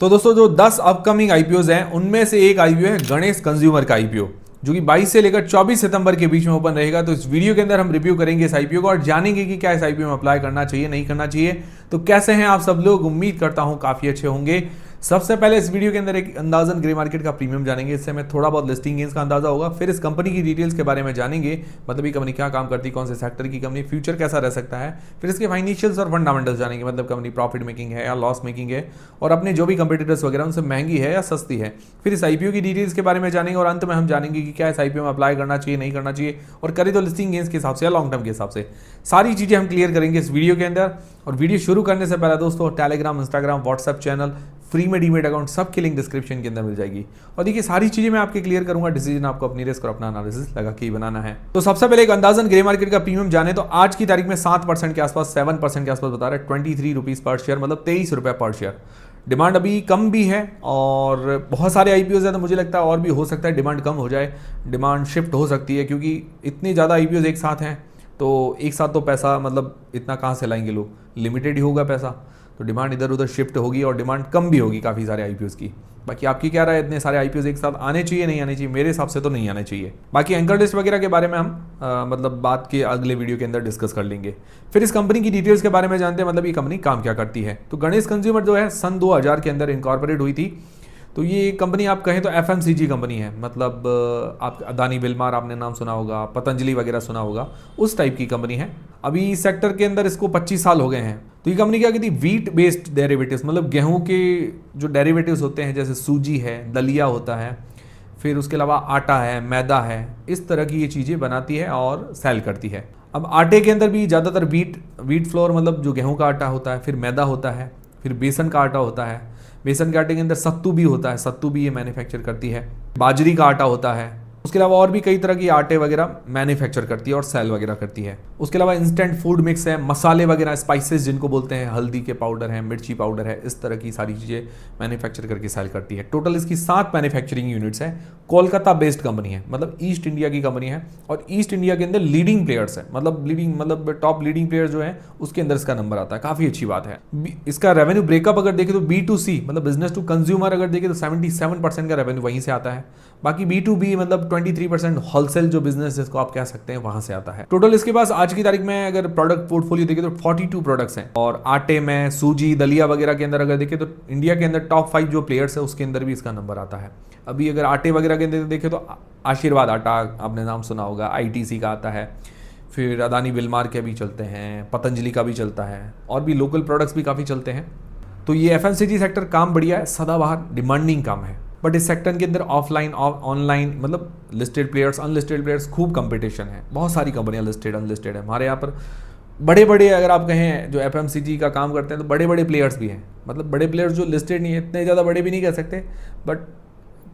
तो दोस्तों जो 10 अपकमिंग आईपीओज हैं उनमें से एक आईपीओ है गणेश कंज्यूमर का आईपीओ, जो कि 22 से लेकर 24 सितंबर के बीच में ओपन रहेगा। तो इस वीडियो के अंदर हम रिव्यू करेंगे इस आईपीओ को और जानेंगे कि क्या इस आईपीओ में अप्लाई करना चाहिए, नहीं करना चाहिए। तो कैसे हैं आप सब लोग, उम्मीद करता हूं काफी अच्छे होंगे। सबसे पहले इस वीडियो के अंदर एक अंदाजन ग्रे मार्केट का प्रीमियम जानेंगे, इससे हमें थोड़ा बहुत लिस्टिंग गेंस का अंदाजा होगा। फिर इस कंपनी की डिटेल्स के बारे में जानेंगे, मतलब ये कंपनी क्या काम करती है, कौन से सेक्टर की कंपनी, फ्यूचर कैसा रह सकता है। फिर इसके फाइनेंशियल्स और फंडामेंटल्स जानेंगे, मतलब कंपनी प्रॉफिट मेकिंग है या लॉस मेकिंग है, और अपने जो भी कंपटीटर्स वगैरह उनसे महंगी है या सस्ती है। फिर इस आईपीओ की डिटेल्स के बारे में जानेंगे और अंत में हम जानेंगे कि क्या इस आईपीओ में अप्लाई करना चाहिए, नहीं करना चाहिए, और करें तो लिस्टिंग गेंस के हिसाब से या लॉन्ग टर्म के हिसाब से। सारी चीज़ें हम क्लियर करेंगे इस वीडियो के अंदर। और वीडियो शुरू करने से पहले दोस्तों Telegram, Instagram, WhatsApp channel, free में डीमेट अकाउंट, सबकी लिंक डिस्क्रिप्शन के अंदर मिल जाएगी। और देखिए सारी चीजें मैं आपके क्लियर करूंगा, डिसीजन आपको अपनी रिस्क और अपना एनालिसिस लगा के ही बनाना है। तो सबसे पहले एक अंदाजन ग्रे मार्केट का प्रीमियम जाने तो आज की तारीख में 7% के आसपास, 7% के आसपास बता रहा है, 23 रुपीज पर शेयर, मतलब 23 रुपये पर शेयर। डिमांड अभी कम भी है और बहुत सारे आईपीओज हैं, तो मुझे लगता है और भी हो सकता है डिमांड कम हो जाए, डिमांड शिफ्ट हो सकती है, क्योंकि इतने ज़्यादा आईपीओज एक साथ हैं तो एक साथ तो पैसा मतलब इतना कहाँ से लाएंगे लोग, लिमिटेड ही होगा पैसा, तो डिमांड इधर उधर शिफ्ट होगी और डिमांड कम भी होगी काफ़ी सारे आईपीओज की। बाकी आपकी क्या राय है, इतने सारे आईपीओज एक साथ आने चाहिए, नहीं आने चाहिए? मेरे हिसाब से तो नहीं आने चाहिए। बाकी एंकर लिस्ट वगैरह के बारे में हम मतलब बात के अगले वीडियो के अंदर डिस्कस कर लेंगे। फिर इस कंपनी की डिटेल्स के बारे में जानते हैं, मतलब ये कंपनी काम क्या करती है। तो गणेश कंज्यूमर जो है सन 2000 के अंदर इनकॉर्पोरेट हुई थी। तो ये कंपनी आप कहें तो एफएमसीजी कंपनी है, मतलब आप अदानी विलमार आपने नाम सुना होगा, पतंजलि वगैरह सुना होगा, उस टाइप की कंपनी है। अभी इस सेक्टर के अंदर इसको 25 साल हो गए हैं। तो ये कंपनी क्या कहती है, वीट बेस्ड डेरिवेटिव्स, मतलब गेहूं के जो डेरिवेटिव्स होते हैं, जैसे सूजी है, दलिया होता है, फिर उसके अलावा आटा है, मैदा है, इस तरह की ये चीज़ें बनाती है और सेल करती है। अब आटे के अंदर भी ज़्यादातर वीट फ्लोर, मतलब जो गेहूं का आटा होता है, फिर मैदा होता है, फिर बेसन का आटा होता है, बेसन के आटे के अंदर सत्तू भी होता है, सत्तू भी ये मैन्युफैक्चर करती है, बाजरी का आटा होता है, उसके अलावा और भी कई तरह की आटे वगैरह मैन्युफैक्चर करती है और सेल वगैरह करती है। उसके अलावा इंस्टेंट फूड मिक्स है, मसाले वगैरह, स्पाइसेस जिनको बोलते हैं, हल्दी के पाउडर है, मिर्ची पाउडर है, इस तरह की सारी चीज़ें मैन्युफैक्चर करके सेल करती है। टोटल इसकी 7 मैन्युफैक्चरिंग यूनिट्स है। कोलकाता बेस्ड कंपनी है, मतलब ईस्ट इंडिया की कंपनी है, और ईस्ट इंडिया के अंदर लीडिंग प्लेयर्स है, मतलब टॉप लीडिंग प्लेयर्स जो है उसके अंदर इसका नंबर आता है। काफ़ी अच्छी बात है। इसका रेवेन्यू ब्रेकअप अगर देखें तो B2C मतलब बिजनेस टू कंज्यूमर अगर देखें तो 77% का रेवेन्यू वहीं से आता है। बाकी B2B मतलब 23% होलसेल जो बिजनेस जिसको आप कह सकते हैं वहां से आता है। टोटल इसके पास आज की तारीख में अगर प्रोडक्ट पोर्टफोलियो देखें तो 42 प्रोडक्ट्स हैं। और आटे में सूजी, दलिया वगैरह के अंदर अगर देखें तो इंडिया के अंदर टॉप 5 जो प्लेयर्स है उसके अंदर भी इसका नंबर आता है। अभी अगर आटे वगैरह के अंदर देखें तो आशीर्वाद आटा आपने नाम सुना होगा, ITC का आता है, फिर अदानी विलमार के भी चलते हैं, पतंजलि का भी चलता है, और भी लोकल प्रोडक्ट्स भी काफ़ी चलते हैं। तो ये FMCG सेक्टर काम बढ़िया है, सदाबहार डिमांडिंग काम है। बट इस सेक्टर के अंदर ऑफलाइन ऑनलाइन मतलब लिस्टेड प्लेयर्स, अनलिस्टेड प्लेयर्स, खूब कंपटीशन है। बहुत सारी कंपनियां लिस्टेड अनलिस्टेड है हमारे यहाँ पर। बड़े बड़े अगर आप कहें जो FMCG का काम करते हैं तो बड़े बड़े प्लेयर्स भी हैं, मतलब बड़े प्लेयर्स जो लिस्टेड नहीं है, इतने ज़्यादा बड़े भी नहीं कह सकते, बट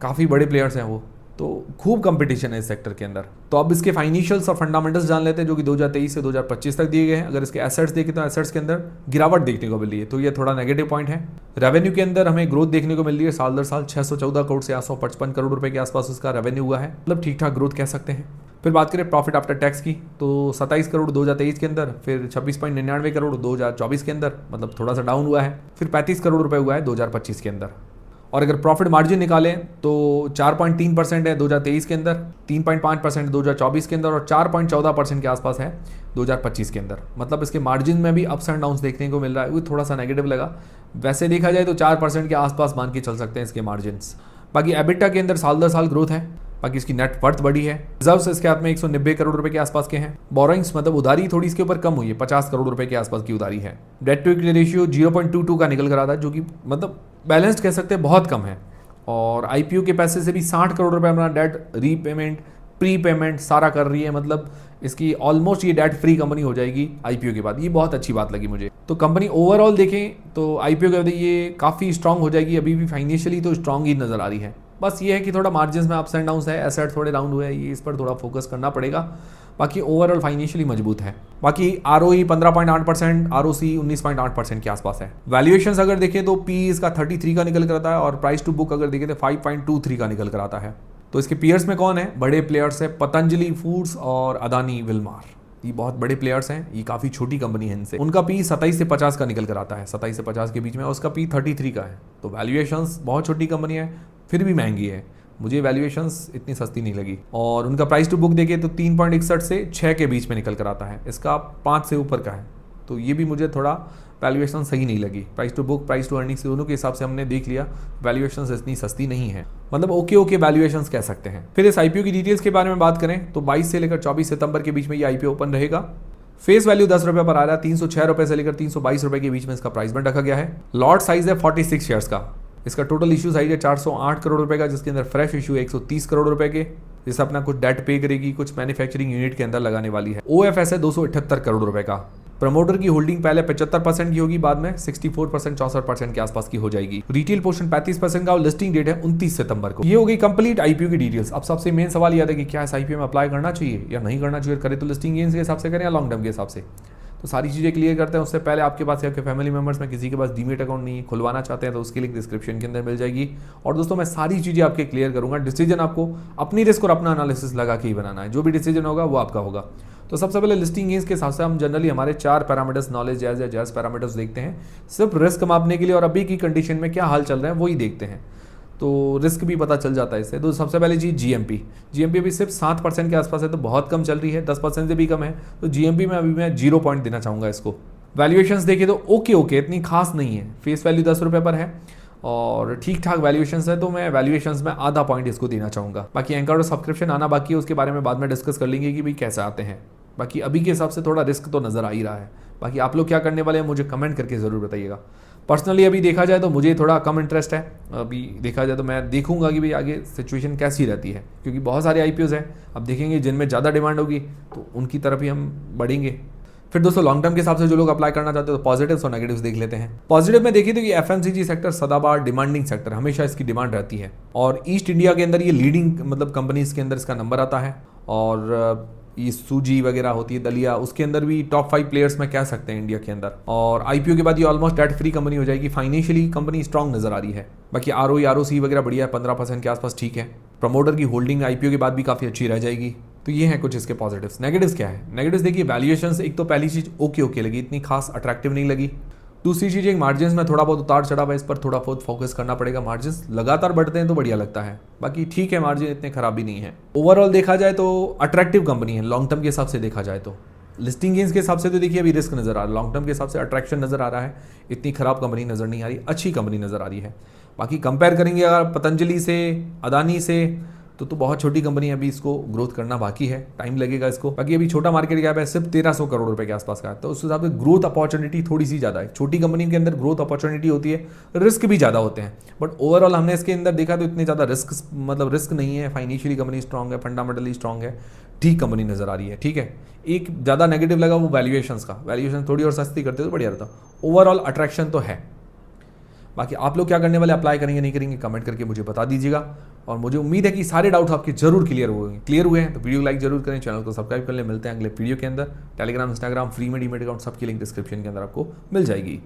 काफ़ी बड़े प्लेयर्स हैं वो। तो खूब कंपटीशन है इस सेक्टर के अंदर। तो अब इसके फाइनेंशियल्स और फंडामेंटल्स जान लेते हैं, जो कि 2023 से 2025 तक दिए गए हैं। अगर इसके एसेट्स देखें तो एसेट्स के अंदर गिरावट देखने को मिल रही है, तो ये थोड़ा नेगेटिव पॉइंट है। रेवेन्यू के अंदर हमें ग्रोथ देखने को मिल रही है साल दर साल, 614 करोड़ से 855 करोड़ रुपए के आसपास उसका रेवेन्यू हुआ है, मतलब ठीक ठाक ग्रोथ कह सकते हैं। फिर बात करें प्रॉफिट आफ्टर टैक्स की तो 27 करोड़ 2023 के अंदर, फिर 26.99 करोड़ 2024 के अंदर, मतलब थोड़ा सा डाउन हुआ है, फिर 35 करोड़ रुपए हुआ है 2025 के अंदर। और अगर प्रॉफिट मार्जिन निकालें तो 4.3% है 2023 के अंदर, 3.5% 2024 के अंदर, और 4.14% के आसपास है 2025 के अंदर। मतलब इसके मार्जिन में भी अप्स एंड डाउन्स देखने को मिल रहा है, वो थोड़ा सा नेगेटिव लगा। वैसे देखा जाए तो 4% के आसपास मान के चल सकते हैं इसके मार्जिन्स। बाकी एबिटा के अंदर साल दर साल ग्रोथ है। बाकी इसकी नेट वर्थ बढ़ी है। रिजर्व्स इसके हाथ में 190 करोड़ रुपए के आसपास के हैं। बोरोइंग्स मतलब उधारी थोड़ी इसके ऊपर कम हुई है, 50 करोड़ रुपए के आसपास की उधारी है। डेट टू इक्विटी रेशियो 0.22 का निकल कर आता है, जो कि मतलब बैलेंस्ड कह सकते हैं, बहुत कम है। और आईपीओ के पैसे से भी 60 करोड़ रुपए अपना डेट रीपेमेंट, प्री पेमेंट सारा कर रही है, मतलब इसकी ऑलमोस्ट ये डेट फ्री कंपनी हो जाएगी आईपीओ के बाद। ये बहुत अच्छी बात लगी मुझे। तो कंपनी ओवरऑल देखें तो आईपीओ के बाद ये काफ़ी स्ट्रांग हो जाएगी। अभी भी फाइनेंशियली तो स्ट्रांग ही नज़र आ रही है। बस ये है कि थोड़ा मार्जिन में अप्स एंड डाउन्स है, एसेट थोड़े डाउन हुए हैं, ये इस पर थोड़ा फोकस करना पड़ेगा। बाकी ओवरऑल फाइनेंशियली मजबूत है। बाकी ROE 15.8%, ROC 19.8% के आसपास है। वैल्यूएशंस अगर देखें तो P इसका 33 का निकल कर आता है, और प्राइस टू बुक अगर देखें तो 5.23 का निकल कर आता है। तो इसके पीयर्स में कौन है, बड़े प्लेयर्स है, पतंजलि फूड्स और अदानी विलमार। ये बहुत बड़े प्लेयर्स हैं, ये काफ़ी छोटी कंपनी है इनसे। उनका पी 27 से 50 का निकल कर आता है, 27 से 50 के बीच में, और उसका पी 33 का है। तो वैल्यूएशंस बहुत छोटी कंपनी है, फिर भी महंगी है। मुझे वैल्यूएशंस इतनी सस्ती नहीं लगी। और उनका प्राइस टू बुक देखिए तो 3.61 से 6 के बीच में निकल कर आता है, इसका 5 से ऊपर का है। तो ये भी मुझे थोड़ा वैल्यूएशन सही नहीं लगी। Price to book, price to earnings दोनों के हिसाब से हमने देख लिया, वैल्यूएशंस इतनी सस्ती नहीं है, मतलब ओके वैल्यूएशंस कह सकते हैं। फिर इस आईपीओ की डिटेल्स के बारे में बात करें तो 22 से लेकर 24 सितंबर के बीच में ये आईपीओ ओपन रहेगा। फेस वैल्यू 10 रुपये पर आ रहा है, 306 रुपये से लेकर 322 रुपये के बीच में इसका प्राइस बैंड रखा गया है। लॉट साइज है 46 शेयर्स का। इसका टोटल इशू साइज है 408 करोड़ रुपए का, जिसके अंदर फ्रेश इशू है 130 करोड़ रुपए के, जिससे अपना कुछ डेट पे करेगी, कुछ मैन्युफैक्चरिंग यूनिट के अंदर लगाने वाली है। ओएफएस है 278 करोड़ रुपए का। प्रमोटर की होल्डिंग पहले 75% की होगी, बाद में 64% 64% के आसपास की हो जाएगी। रिटेल पोर्शन 35% का, और लिस्टिंग डेट है 29 सितंबर को। ये हो गई कंप्लीट आईपीओ की डिटेल्स। अब सबसे मेन सवाल यह है कि क्या इस आईपीओ में अप्लाई करना चाहिए या नहीं करना चाहिए, करें तो लिस्टिंग गेन्स के हिसाब से करें या लॉन्ग टर्म के हिसाब से। तो सारी चीज़ें क्लियर करते हैं। उससे पहले आपके पास या आपके फैमिली मेंबर्स में किसी के पास डीमेट अकाउंट नहीं खुलवाना चाहते हैं तो उसकी लिंक डिस्क्रिप्शन के अंदर मिल जाएगी। और दोस्तों मैं सारी चीज़ें आपके क्लियर करूंगा। डिसीजन आपको अपनी रिस्क और अपना एनालिसिस लगा के ही बनाना है, जो भी डिसीजन होगा वो आपका होगा। तो सबसे पहले लिस्टिंग गेन्स के हिसाब से हम जनरली हमारे 4 पैरामीटर्स, नॉलेज, जायज़ या जायज़ पैरामीटर्स देखते हैं, सिर्फ रिस्क मापने के लिए, और अभी की कंडीशन में क्या हाल चल रहा है वही देखते हैं, तो रिस्क भी पता चल जाता है इससे। तो सबसे पहले जी जीएमपी अभी सिर्फ 7% के आसपास है, तो बहुत कम चल रही है, 10% से भी कम है। तो जीएमपी में अभी मैं 0 पॉइंट देना चाहूँगा इसको। वैल्यूएशंस देखिए तो ओके इतनी खास नहीं है। फेस वैल्यू 10 रुपये पर है और ठीक ठाक वैल्यूएशंस है, तो मैं वैल्यूएशंस में आधा पॉइंट इसको देना चाहूँगा। बाकी एंकर और सब्सक्रिप्शन आना बाकी है, उसके बारे में बाद में डिस्कस कर लेंगे कि भाई कैसे आते हैं। बाकी अभी के हिसाब से थोड़ा रिस्क तो नज़र आ ही रहा है। बाकी आप लोग क्या करने वाले हैं मुझे कमेंट करके ज़रूर बताइएगा। पर्सनली अभी देखा जाए तो मुझे थोड़ा कम इंटरेस्ट है। अभी देखा जाए तो मैं देखूंगा कि भाई आगे सिचुएशन कैसी रहती है, क्योंकि बहुत सारे आईपीओज हैं। अब देखेंगे जिनमें ज़्यादा डिमांड होगी तो उनकी तरफ ही हम बढ़ेंगे। फिर दोस्तों लॉन्ग टर्म के हिसाब से जो लोग अप्लाई करना चाहते हैं तो पॉजिटिव्स और नेगेटिव्स देख लेते हैं। पॉजिटिव में देखिए तो ये एफएमसीजी सेक्टर सदाबहार डिमांडिंग सेक्टर, हमेशा इसकी डिमांड रहती है, और ईस्ट इंडिया के अंदर ये लीडिंग मतलब कंपनीज के अंदर इसका नंबर आता है। और ये सूजी वगैरह होती है, दलिया, उसके अंदर भी टॉप 5 प्लेयर्स में कह सकते हैं इंडिया के अंदर। और आईपीओ के बाद ये ऑलमोस्ट डेट फ्री कंपनी हो जाएगी। फाइनेंशियली कंपनी स्ट्रांग नजर आ रही है। बाकी आरओसी वगैरह बढ़िया है, 15% के आसपास ठीक है। प्रमोटर की होल्डिंग आईपीओ के बाद भी काफ़ी अच्छी रह जाएगी। तो ये है कुछ इसके पॉजिटिव्स। नेगेटिव्स क्या है? नेगेटिव्स देखिए वैल्यूएशंस, एक तो पहली चीज़ ओके लगी, इतनी खास अट्रैक्टिव नहीं लगी। दूसरी चीज़ एक मार्जिन्स में थोड़ा बहुत उतार चढ़ाव है, इस पर थोड़ा बहुत फोकस करना पड़ेगा। मार्जिन्स लगातार बढ़ते हैं तो बढ़िया लगता है, बाकी ठीक है, मार्जिन इतने खराब भी नहीं है। ओवरऑल देखा जाए तो अट्रैक्टिव कंपनी है लॉन्ग टर्म के हिसाब से देखा जाए तो। लिस्टिंग गेन्स के हिसाब से तो देखिए अभी रिस्क नजर आ रहा है, लॉन्ग टर्म के हिसाब से अट्रैक्शन नजर आ रहा है। इतनी खराब कंपनी नजर नहीं आ रही, अच्छी कंपनी नजर आ रही है। बाकी कंपेयर करेंगे अगर पतंजलि से, अदानी से, तो बहुत छोटी कंपनी है, अभी इसको ग्रोथ करना बाकी है, टाइम लगेगा इसको। बाकी अभी छोटा मार्केट कैप है, सिर्फ 1300 करोड़ रुपए के आसपास का है, तो उस हिसाब से ग्रोथ अपॉर्चुनिटी थोड़ी सी ज़्यादा है। छोटी कंपनी के अंदर ग्रोथ अपॉर्चुनिटी होती है, रिस्क भी ज़्यादा होते हैं, बट ओवरऑल हमने इसके अंदर देखा तो इतने ज़्यादा रिस्क नहीं है। फाइनेंशियली कंपनी स्ट्रांग है, फंडामेंटली स्ट्रांग है, ठीक कंपनी नजर आ रही है। ठीक है, एक ज़्यादा नेगेटिव लगा वो वैल्यूएशंस का, वैल्यूएशन थोड़ी और सस्ती करते तो बढ़िया रहता। ओवरऑल अट्रैक्शन तो है। बाकी आप लोग क्या करने वाले, अप्लाई करेंगे नहीं करेंगे, कमेंट करके मुझे बता दीजिएगा। और मुझे उम्मीद है कि सारे डाउट्स आपके जरूर क्लियर हुए हैं। तो वीडियो लाइक जरूर करें, चैनल को सब्सक्राइब कर लें। मिलते हैं अगले वीडियो के अंदर। टेलीग्राम, इंस्टाग्राम, फ्री में डीमेट अकाउंट सबकी लिंक डिस्क्रिप्शन के अंदर आपको मिल जाएगी।